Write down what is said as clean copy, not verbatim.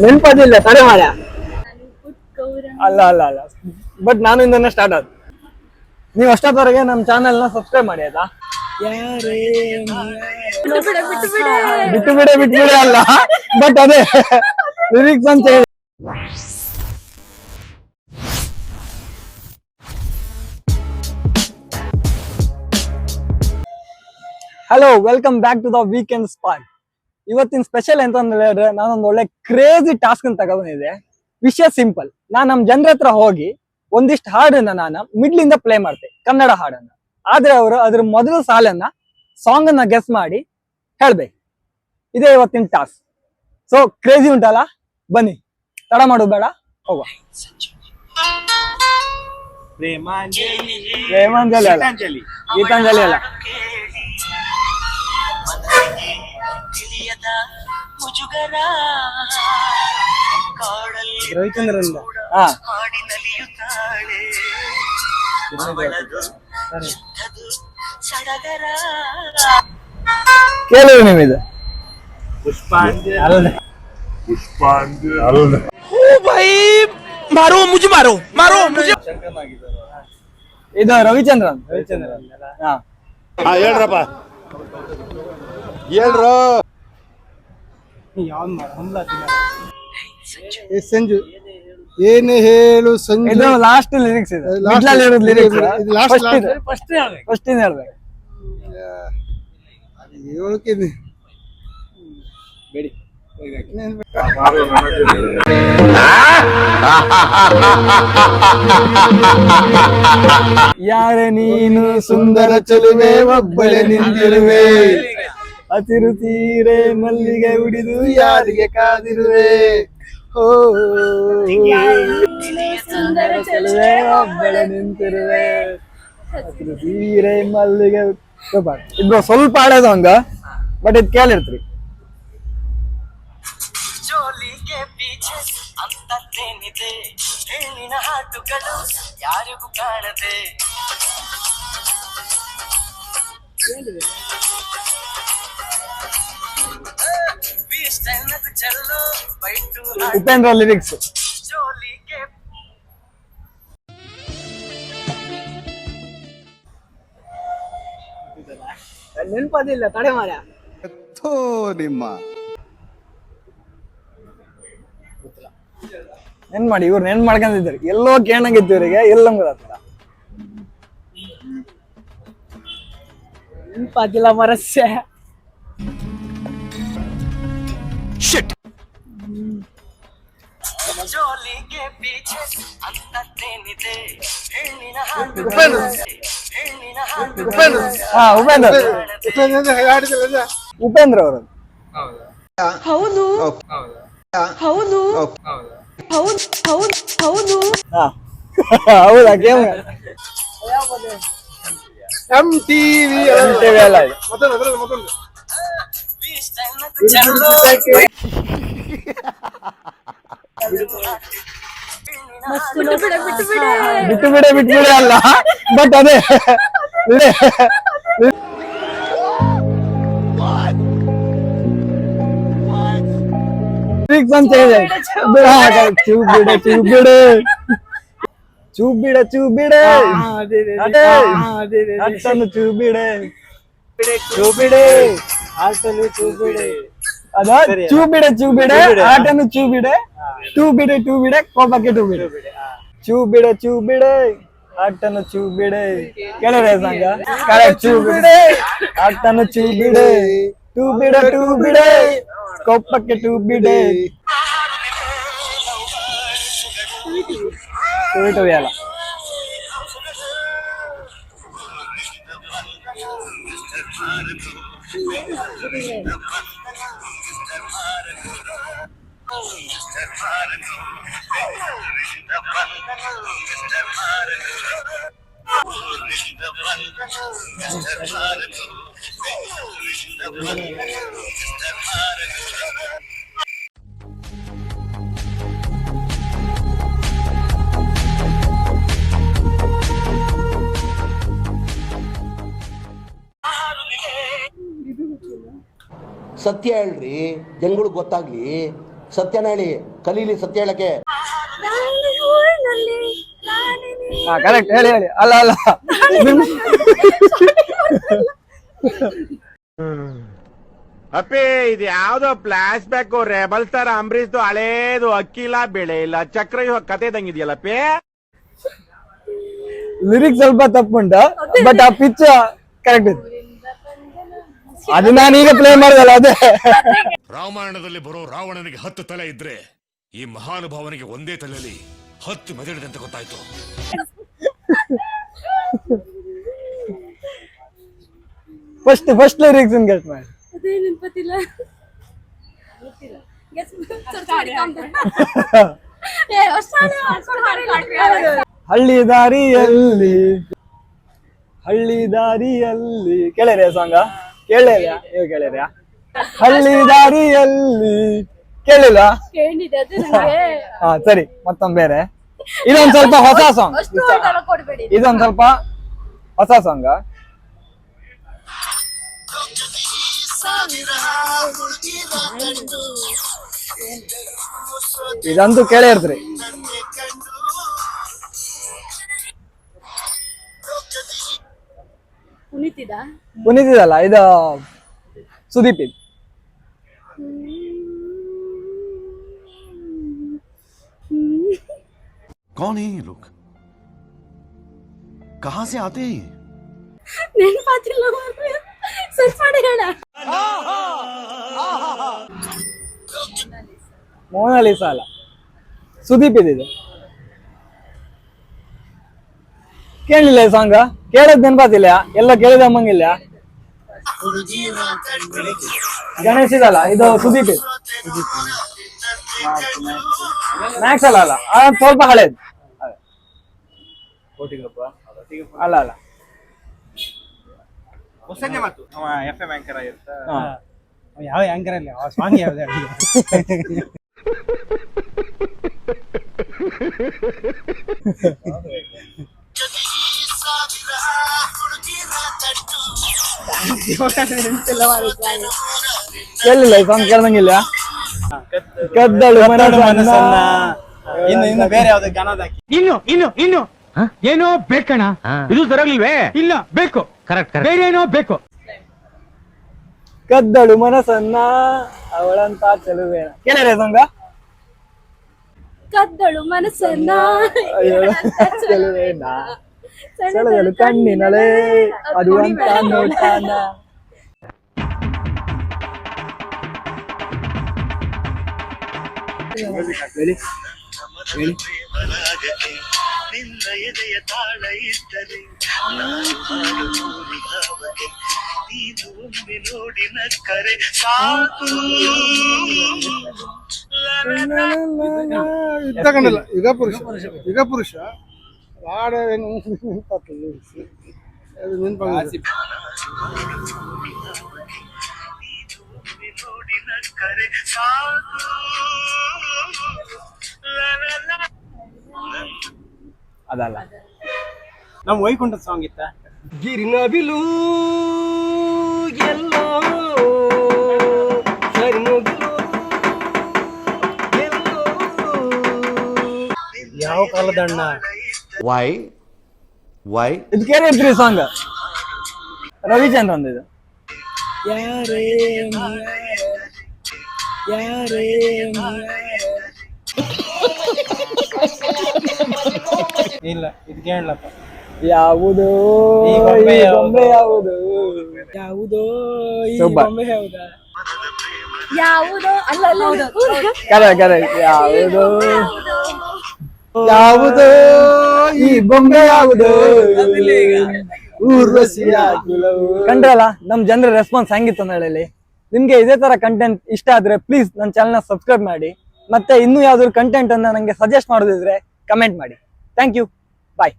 ನೆನಪದಿಲ್ಲ ತಡೆ ಮಾಡ ಅಲ್ಲ ಅಲ್ಲ ಅಲ್ಲ ಬಟ್ ನಾನು ಇಂದನೇ ಸ್ಟಾರ್ಟ್ ಆದ. ನೀವು ಅಷ್ಟೊತ್ತವರೆಗೆ ನಮ್ಮ ಚಾನೆಲ್ ನ ಸಬ್ಸ್ಕ್ರೈಬ್ ಮಾಡಿ ಆಯ್ತಾ. ಬಿಟ್ಟು ಬಿಡೆ ಅಲ್ಲ ಬಟ್ ಅದೇ ಲಿರಿಕ್ಸ್ ಅಂತ ಹೇಳಿ. Hello, welcome back to the weekend spot. ಇವತ್ತಿನ ಸ್ಪೆಷಲ್ ಎಂತ ಹೇಳಿದ್ರೆ, ನಾನೊಂದು ಒಳ್ಳೆ ಕ್ರೇಜಿ ಟಾಸ್ಕ್ ಅಂತ ತಗೊಂಡಿದ್ದೆ. ವಿಷಯ ಸಿಂಪಲ್, ನಾನ್ ನಮ್ ಜನರ ಹತ್ರ ಹೋಗಿ ಒಂದಿಷ್ಟು ಹಾಡನ್ನ ನಾನು ಮಿಡ್ಲಿಂದ ಪ್ಲೇ ಮಾಡ್ತೆ, ಕನ್ನಡ ಹಾಡನ್ನ. ಆದ್ರೆ ಅವರು ಅದ್ರ ಮೊದಲ ಸಾಲನ್ನ ಸಾಂಗ್ ಅನ್ನ ಗೆಸ್ ಮಾಡಿ ಹೇಳ್ಬೇಕು. ಇದೇ ಇವತ್ತಿನ ಟಾಸ್ಕ್. ಸೊ ಕ್ರೇಜಿ ಉಂಟಲ್ಲ, ಬನ್ನಿ, ತಡ ಮಾಡೋದು ಬೇಡ, ಹೋಗುವ. ಪ್ರೇಮಾಂಜಲಿ ಅಲ್ಲ, ಗೀತಾಂಜಲಿ ಅಲ್ಲ. ರವಿಚಂದ್ರನ್ ಕೇಳಿದ್ರು ನೀವಿದು. पुष्पांजलि ಇದು ರವಿಚಂದ್ರನ್. ಹೇಳ್ರಪ್ಪ, ಹೇಳ್ರು. ಸಂಜು ಏನು ಹೇಳು ಸಂಜು. ಇದು ಲಾಸ್ಟ್ ಲಿರಿಕ್ಸ್. ಇದು ಫಸ್ಟ್ ಹೇಳ್ಬೇಕು. ಹೇಳಕ್ಕೆ ಬೇಡಿ. ಯಾರೇ ನೀನು ಸುಂದರ ಚೆಲುವೆ, ಒಬ್ಬಳೆ ನಿಂತಿರುವೆ, ಹಸಿರು ತೀರೆ ಮಲ್ಲಿಗೆ ಉಡಿದು ಯಾರಿಗೆ ಕಾದಿರುವೆ. ಓ ಸುಂದರ ಚೆಲುವೆ, ಒಬ್ಬಳೆ ನಿಂತಿರುವೆ, ಹಸಿರು ತೀರೆ ಮಲ್ಲಿಗೆ. ಇಬ್ರು ಸ್ವಲ್ಪ ಆಡೋದು ಹಂಗ, ಬಟ್ ಇದು ಕೇಳಿರ್ತೀರಿ. ಜೋಲಿಗೆ ಪೀಛೆ ಅಂತದ್ದೇನಿದೆ, ಹೆಣ್ಣಿನ ಹಾಟುಗಳು ಯಾರಿಗೂ ಕಾಣದೆ. ಉಪೇಂದ್ರ ಲಿರಿಕ್ಸ್. ಜೋಲಿಗೆ ನೆನಪದಿಲ್ಲ ತಡೆ ಮಾರ. ನಿಮ್ಮ ನೆನ್ ಮಾಡಿ, ಇವ್ರು ನೆನ್ ಮಾಡ್ಕೊಂಡಿದ್ದಾರೆ. ಎಲ್ಲೋ ಕೇಣಂಗಿತ್ತು ಇವರಿಗೆ, ಎಲ್ಲ ಗೊತ್ತಾಗ್ತದ. ನೆನಪಾದಿಲ್ಲ ಮರಸ್ಯ. ಜೋಲಿಗೆ ಪೀಛೆ ಅಂತದ್ದೇನಿದೆ, ಹೆಣ್ಣಿನ ಉಪೇಂದ್ರ ಅವರು. ಹೌದು ಹೌದು ಹೌದು ಹೌದಾ? MTV ಅಲ್ಲ, ಬಿಟ್ಟು ಬಿಡೆ ಅಲ್ಲ ಬಟ್ ಅದೇ ಅಂತ ಹೇಳಿದೆ. ಚೂಬಿಡೆ ಅಟ್ಟನ್ನು ಚೂಬಿಡೆ ಅದ ಚೂಬಿಡೆ ಆಟನ್ನು ಚೂಬಿಡೆ, ಟೂ ಬಿಡೆ ಕೋಪಕ್ಕೆ ಚೂಬಿಡೆ ಆಟನ್ನು ಚೂಬಿಡೆ. ಕೇಳಿದ್ರೆ ಸಂಗ ಕರೆಕ್ಟ್. ಚೂಬಿಡೆ ಆಟನ್ನು ಚೂಬಿಡೆ, ಟೂ ಬಿಡೆ ಕೋಪಕ್ಕೆ ಟೂಬಿಡೆ. ಅಲ್ಲ ಸತ್ಯ ಹೇಳ್ರಿ, ಜನಗಳಿಗೆ ಗೊತ್ತಾಗ್ಲಿ. ಸತ್ಯನ ಹೇಳಿ, ಕಲೀಲಿ ಸತ್ಯ ಹೇಳಕ್ಕೆ. ಕರೆಕ್ಟ್, ಹೇಳಿ ಹೇಳಿ. ಅಲ್ಲ ಅಲ್ಲ ಅಪ್ಪಿ ಇದು ಯಾವ್ದೋ flash back rebel star Ambareesh ಹಳೇದು ಅಕ್ಕಿಲ್ಲ ಬೆಳೆ ಇಲ್ಲ ಚಕ್ರ ಕತೆ ಇದಂಗಿದೆಯಲ್ಲಪ್ಪಿ. ಲಿರಿಕ್ಸ್ ಸ್ವಲ್ಪ ತಪ್ಪುಂಟು, ಬಟ್ ಆ ಪಿಚ್ ಕರೆಕ್ಟ್ ಇದೆ. ಅದು ನಾನು ಈಗ ಪ್ಲೇ ಮಾಡಿದಲ್ಲ ಅದೇ. ರಾಮಾಯಣದಲ್ಲಿ ಬರೋ ರಾವಣನಿಗೆ 10 ತಲೆ ಇದ್ರೆ ಈ ಮಹಾನುಭಾವನಿಗೆ ಒಂದೇ ತಲೆಯಲ್ಲಿ 10 ಮೆದಳಿದೆ ಅಂತ ಗೊತ್ತಾಯ್ತು. ಫಸ್ಟ್ ಲಿರಿಕ್ಸ್ ಗೆಟ್ ಮಾಡಿ. ಹಳ್ಳಿ ದಾರಿಯಲ್ಲಿ ಕೇಳಿರ್ಯಾ ಸಾಂಗ? ಕೇಳಿರ್ಯಾ? ನೀವು ಕೇಳಿರ್ಯಾ? ಹಳ್ಳಿ ದಾರಿಯಲ್ಲಿ ಕೇಳಿಲ್ಲ? ಹಾ ಸರಿ, ಮತ್ತೊಂದು ಬೇರೆ. ಇದೊಂದ್ ಸ್ವಲ್ಪ ಹೊಸ ಸಾಂಗ್, ಇದೊಂದ್ ಸ್ವಲ್ಪ ಹೊಸ ಸಾಂಗ್. ಇದಂತೂ ಕೇಳೇ ಇರ್ತೀರಿ. ಪುನೀತಿದಲ್ಲ, ಇದು ಸುದೀಪ್. ಇದು कौन है ये लोग? कहां से आते हैं ये? ಮೋನಾಲಿಸಾ ಅಲ್ಲ, ಸುದೀಪ್ ಇದು. ಕೇಳಿಲ್ಲ ಈ ಸಾಂಗ್? ಕೇಳದ್ ನೆನಪಾತಿಲ್ಲ, ಎಲ್ಲ ಕೇಳಿದ ಅಮ್ಮಂಗಿಲ್ಲ. ಗಣೇಶ್ ಇದಲ್ಲ, ಇದು ಸುದೀಪ್. ಮ್ಯಾಕ್ಸ್ ಅಲ್ಲ, ಸ್ವಲ್ಪ ಹಳೇದು. ಅಲ್ಲ ಅಲ್ಲ, ಹೊಸನೇ ಮಾತು. FM ಆಂಕರ್ ಆಗಿರ್ತಾ ಯಾವ ಆಂಕರ್ ಅಲ್ಲಿ ಸಾಂಗ್ ಯಾವ್ದು? ಕೇಳಿಲ್ಲ ಈ ಸಾಂಗ್? ಕೇಳ್ದಂಗಿಲ್ಲ. ಕದ್ದಳು ಮನಸನ್ನ. ಇನ್ನು ಬೇರೆ ಯಾವ್ದು ಗಾನದ ಹಾಕಿ. ಇನ್ನು ಏನೋ ಬೇಕಣ್ಣ, ಇದು ಸರಿಯಾಗ್ಲಿಲ್ವೇ? ಇಲ್ಲ ಬೇಕು, ಕರೆಕ್ಟ್, ಬೇರೆ ಏನೋ ಬೇಕು. ಕದ್ದಳು ಮನಸನ್ನ ಅವಳಂತ ಚೆಲುವೇನ. ಕೇಳಿರ ಸಾಂಗ? ಕದ್ದಳು ಮನಸ್ಸನ್ನ ಚೆಲುವೇನ ಸೆಳೆದಳು ಕಣ್ಣಿನಳೆ ಅದು ಅಂತ ನೋಡ್ತಾನ. ನಿನ್ನ ಎದೆಯ ತಾಳ ಇದ್ದರೆ ನೀನು ಒಮ್ಮೆ ನೋಡಿ ನಕ್ಕರೆ ಸಾಕು. ತಗೊಂಡಲ್ಲ ಯುಗ ಪುರುಷ ಹಾಡೇನು ನೆನಪಾಗ. ನೋಡಿ ನಕ್ಕರೆ ಸಾಕು. ಅದಲ್ಲ, ನಮ್ ವೈಕುಂಠದ ಸಾಂಗ್ ಇತ್ತ. ಗಿರಿನ ಬಿಲು ಎಲ್ಲೋ ಸರಿಮುಗಿಲು ಎಲ್ಲೋ. ಯಾವ ಕಾಲದಣ್ಣ? ವೈ ಇದು ಕೇಳಿ ಇದ್ರಿ ಸಾಂಗ್, ರವಿಚಂದ್ರನ್ ಇದು. ಯಾರೇ ಯಾರೇ ಇಲ್ಲ, ಇದು ಕೇಳಪ್ಪ. ಯಾವುದೋ ಈ ಗೊಂಬೆ ಗೊಂಬೆ ಯಾವುದು? ಯಾವುದೋ ಈ ಸೂಪರ್. ಗೊಂಬೆ ಹೌದಾ? ಯಾವುದೋ ಅಲ್ಲ ಕರೆ ಯಾವುದೋ ಯಾವುದೋ ಈ ಬೊಂಬೆ ಯಾವುದೋ ಕಂಡ್ರಲ್ಲ ನಮ್ ಜನರ ರೆಸ್ಪಾನ್ಸ್ ಹೆಂಗಿತ್ತು ಅಂತ ಹೇಳಿ. ನಿಮ್ಗೆ ಇದೇ ತರ ಕಂಟೆಂಟ್ ಇಷ್ಟ ಆದ್ರೆ ಪ್ಲೀಸ್ ನನ್ನ ಚಾನಲ್ ನ ಸಬ್ಸ್ಕ್ರೈಬ್ ಮಾಡಿ. ಮತ್ತೆ ಇನ್ನೂ ಯಾವ್ದಾದ್ರು ಕಂಟೆಂಟ್ ಅನ್ನ ನಂಗೆ ಸಜೆಸ್ಟ್ ಮಾಡೋದಿದ್ರೆ ಕಮೆಂಟ್ ಮಾಡಿ. Thank you, bye.